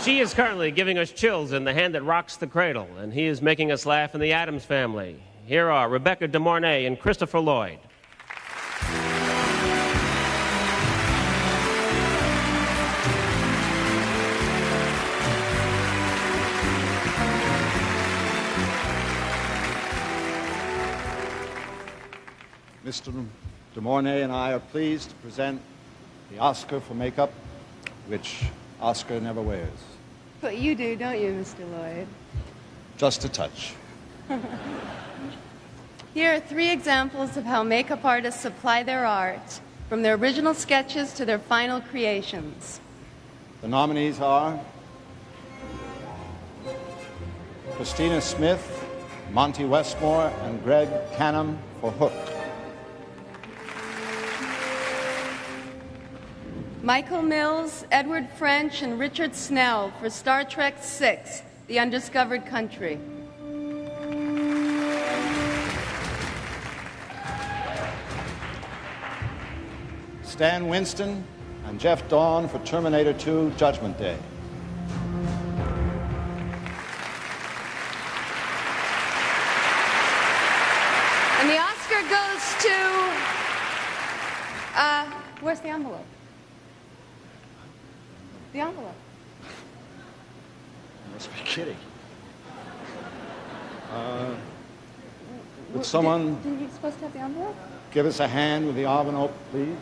She is currently giving us chills in The Hand That Rocks the Cradle, and he is making us laugh in The Addams Family. Here are Rebecca De Mornay and Christopher Lloyd. Mr. De Mornay and I are pleased to present the Oscar for makeup, which Oscar never wears. But you do, don't you, Mr. Lloyd? Just a touch. Here are 3 examples of how makeup artists apply their art, from their original sketches to their final creations. The nominees are Christina Smith, Monty Westmore, and Greg Canham for Hook. Michael Mills, Edward French, and Richard Snell for Star Trek VI, The Undiscovered Country. Stan Winston and Jeff Dawn for Terminator 2, Judgment Day. And the Oscar goes to... where's the envelope? The envelope. You must be kidding. Would someone Did you supposed to have the envelope? give us a hand with the envelope, please?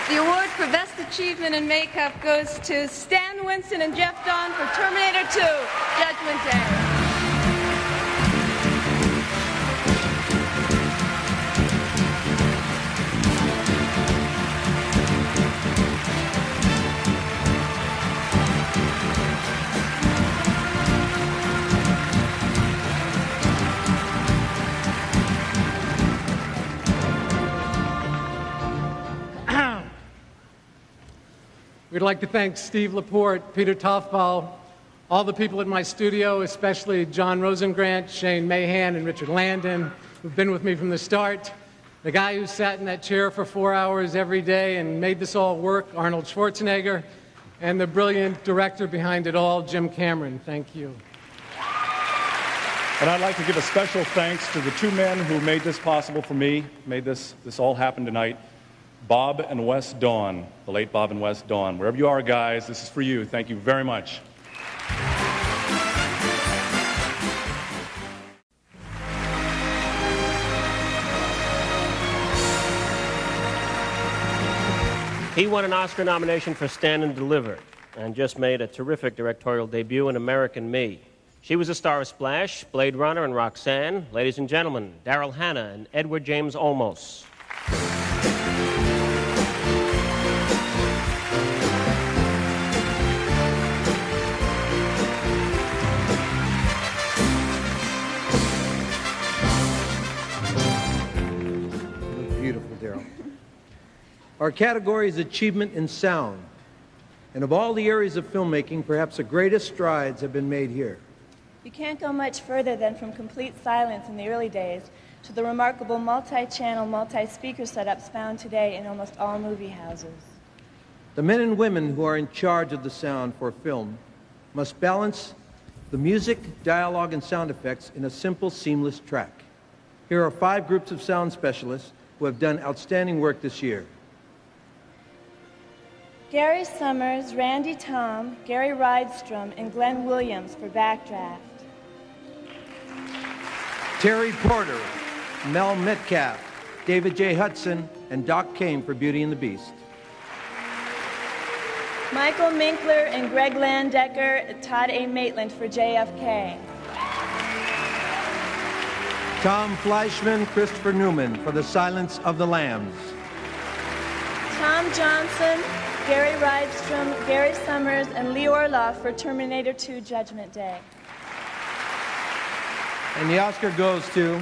The award for Best Achievement in Makeup goes to Stan Winston and Jeff Dawn for Terminator 2, Judgment Day. We'd like to thank Steve Laporte, Peter Toffball, all the people in my studio, especially John Rosengrant, Shane Mahan, and Richard Landon, who've been with me from the start. The guy who sat in that chair for 4 hours every day and made this all work, Arnold Schwarzenegger, and the brilliant director behind it all, Jim Cameron. Thank you. And I'd like to give a special thanks to the 2 men who made this possible for me, made this all happen tonight. Bob and Wes Dawn, the late Bob and Wes Dawn. Wherever you are, guys, this is for you. Thank you very much. He won an Oscar nomination for Stand and Deliver and just made a terrific directorial debut in American Me. She was a star of Splash, Blade Runner, and Roxanne. Ladies and gentlemen, Daryl Hannah and Edward James Olmos. Beautiful, Daryl. Our category is Achievement in Sound. And of all the areas of filmmaking, perhaps the greatest strides have been made here. You can't go much further than from complete silence in the early days to the remarkable multi-channel, multi-speaker setups found today in almost all movie houses. The men and women who are in charge of the sound for film must balance the music, dialogue, and sound effects in a simple, seamless track. Here are 5 groups of sound specialists who have done outstanding work this year. Gary Summers, Randy Tom, Gary Rydstrom, and Glenn Williams for Backdraft. Terry Porter, Mel Metcalf, David J. Hudson, and Doc Kane for Beauty and the Beast. Michael Minkler and Greg Landecker, Todd A. Maitland for JFK. Tom Fleischman, Christopher Newman for The Silence of the Lambs. Tom Johnson, Gary Rydstrom, Gary Summers, and Lee Orloff for Terminator 2 Judgment Day. And the Oscar goes to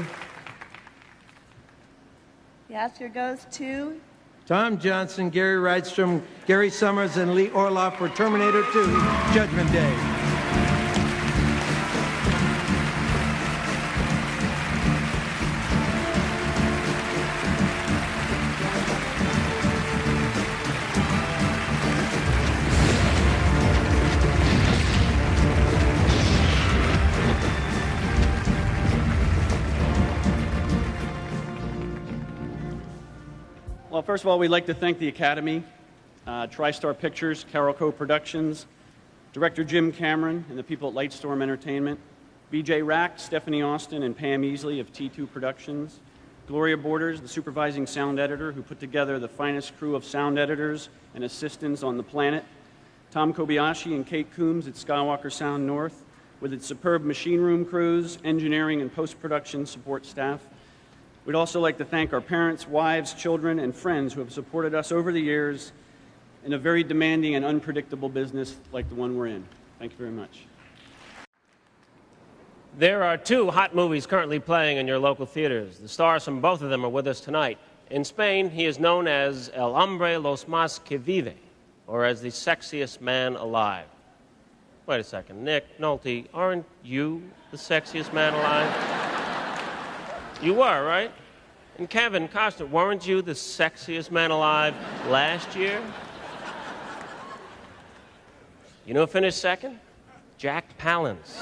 The Oscar goes to Tom Johnson, Gary Rydstrom, Gary Summers, and Lee Orloff for Terminator 2, Judgment Day. Well, first of all, we'd like to thank the Academy, TriStar Pictures, Carol Co-Productions, Director Jim Cameron, and the people at Lightstorm Entertainment, BJ Rack, Stephanie Austin, and Pam Easley of T2 Productions, Gloria Borders, the supervising sound editor who put together the finest crew of sound editors and assistants on the planet, Tom Kobayashi and Kate Coombs at Skywalker Sound North, with its superb machine room crews, engineering, and post-production support staff. We'd also like to thank our parents, wives, children, and friends who have supported us over the years in a very demanding and unpredictable business like the one we're in. Thank you very much. There are two hot movies currently playing in your local theaters. The stars from both of them are with us tonight. In Spain, he is known as El Hombre Los Más Que Vive, or as the sexiest man alive. Wait a second, Nick Nolte, aren't you the sexiest man alive? You were, right? And Kevin Costner, weren't you the sexiest man alive last year? You know who finished second? Jack Palance.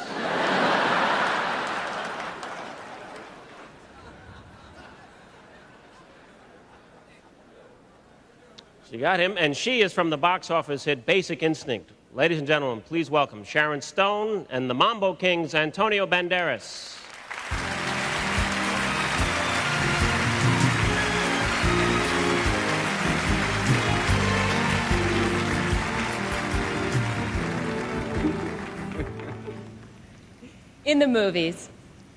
She got him, and she is from the box office hit Basic Instinct. Ladies and gentlemen, please welcome Sharon Stone and the Mambo King's Antonio Banderas. In the movies,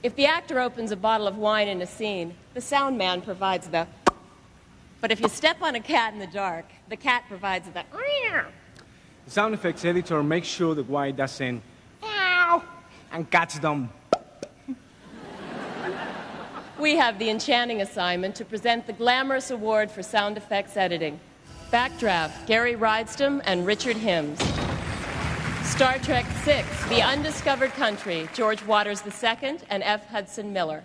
if the actor opens a bottle of wine in a scene, the sound man provides the. But if you step on a cat in the dark, the cat provides the. The sound effects editor makes sure the wine doesn't ow and cats don't. We have the enchanting assignment to present the glamorous award for sound effects editing. Backdraft, Gary Rydstrom and Richard Hims. Star Trek VI, The Undiscovered Country, George Waters II and F. Hudson Miller.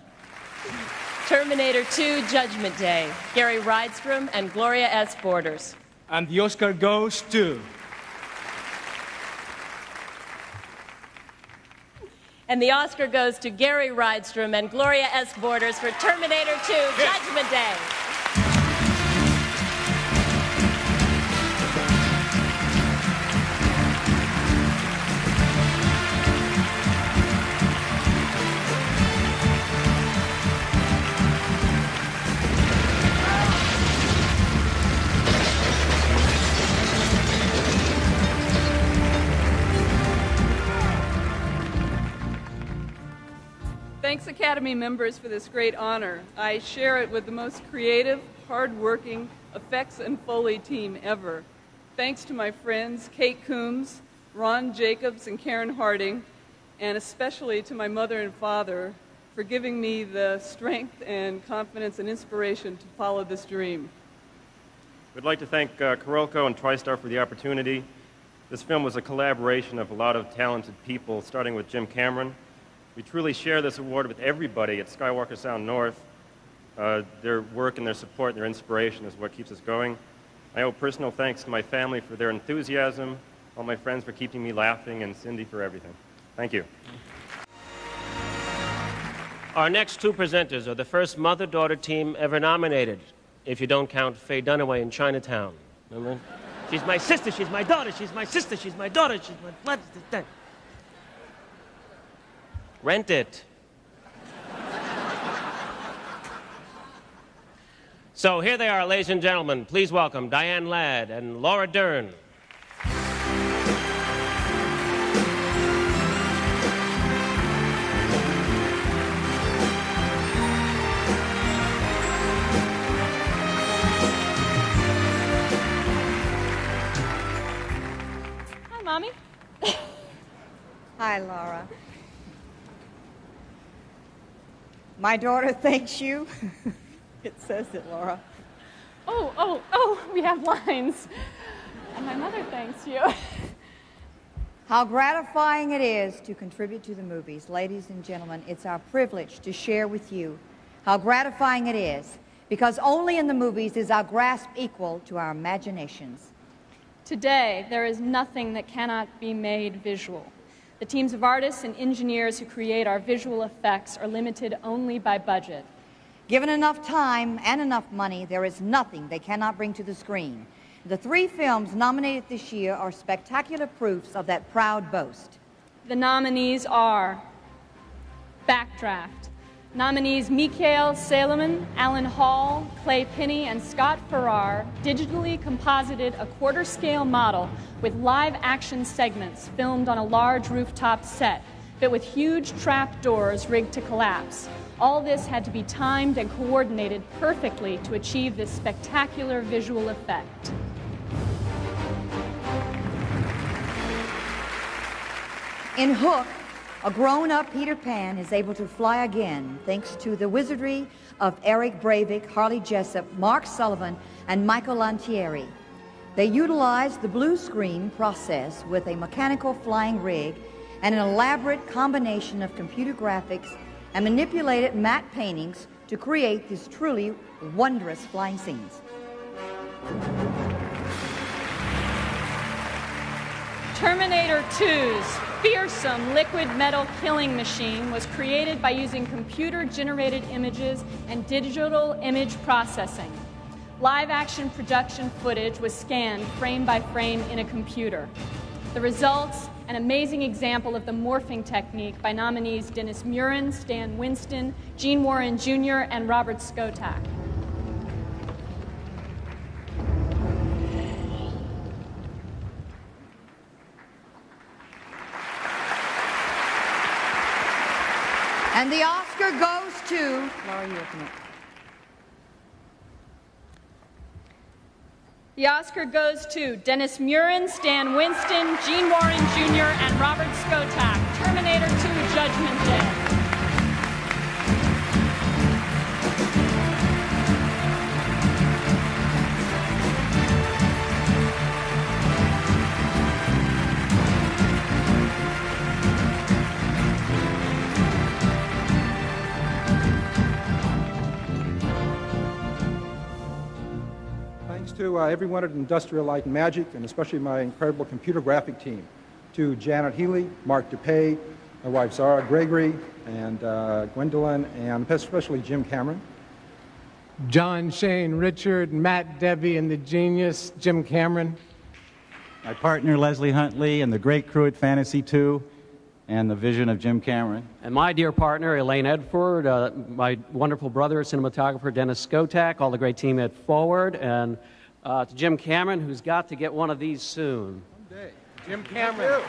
Terminator 2, Judgment Day, Gary Rydstrom and Gloria S. Borders. And the Oscar goes to... And the Oscar goes to Gary Rydstrom and Gloria S. Borders for Terminator 2, Judgment Day. Thanks, Academy members, for this great honor. I share it with the most creative, hard-working effects and Foley team ever. Thanks to my friends Kate Coombs, Ron Jacobs, and Karen Harding, and especially to my mother and father for giving me the strength and confidence and inspiration to follow this dream. We'd like to thank Carolco and TriStar for the opportunity. This film was a collaboration of a lot of talented people, starting with Jim Cameron. We truly share this award with everybody at Skywalker Sound North. Their work and their support and their inspiration is what keeps us going. I owe personal thanks to my family for their enthusiasm, all my friends for keeping me laughing, and Cindy for everything. Thank you. Our next two presenters are the first mother-daughter team ever nominated, if you don't count Faye Dunaway in Chinatown. Remember? She's my sister, she's my daughter, she's my sister, she's my daughter, she's my blood. Rent it. So here they are, ladies and gentlemen. Please welcome Diane Ladd and Laura Dern. Hi, Mommy. Hi, Laura. My daughter thanks you It says it, Laura. Oh, we have lines. And my mother thanks you. How gratifying it is to contribute to the movies. Ladies and gentlemen, it's our privilege to share with you how gratifying it is, because only in the movies is our grasp equal to our imaginations. Today, there is nothing that cannot be made visual. The teams of artists and engineers who create our visual effects are limited only by budget. Given enough time and enough money, there is nothing they cannot bring to the screen. The 3 films nominated this year are spectacular proofs of that proud boast. The nominees are Backdraft. Nominees Mikhail Salomon, Alan Hall, Clay Pinney, and Scott Farrar digitally composited a quarter-scale model with live-action segments filmed on a large rooftop set, but with huge trap doors rigged to collapse. All this had to be timed and coordinated perfectly to achieve this spectacular visual effect. In Hook, a grown-up Peter Pan is able to fly again thanks to the wizardry of Eric Breivik, Harley Jessup, Mark Sullivan, and Michael Lantieri. They utilized the blue screen process with a mechanical flying rig and an elaborate combination of computer graphics and manipulated matte paintings to create these truly wondrous flying scenes. Terminator 2's fearsome liquid metal killing machine was created by using computer-generated images and digital image processing. Live-action production footage was scanned frame by frame in a computer. The results, an amazing example of the morphing technique by nominees Dennis Murin, Stan Winston, Gene Warren Jr., and Robert Skotak. And the Oscar goes to... Laura, you open it. The Oscar goes to Dennis Murin, Stan Winston, Gene Warren Jr., and Robert Skotak. Terminator 2, Judgment Day. To everyone at Industrial Light and Magic, and especially my incredible computer graphic team. To Janet Healy, Mark DePay, my wife Zara Gregory, and Gwendolyn, and especially Jim Cameron. John, Shane, Richard, Matt, Debbie, and the genius, Jim Cameron. My partner, Leslie Huntley, and the great crew at Fantasy 2, and the vision of Jim Cameron. And my dear partner, Elaine Edford, my wonderful brother, cinematographer Dennis Skotak, all the great team at Forward, and to Jim Cameron, who's got to get one of these soon. Jim Cameron.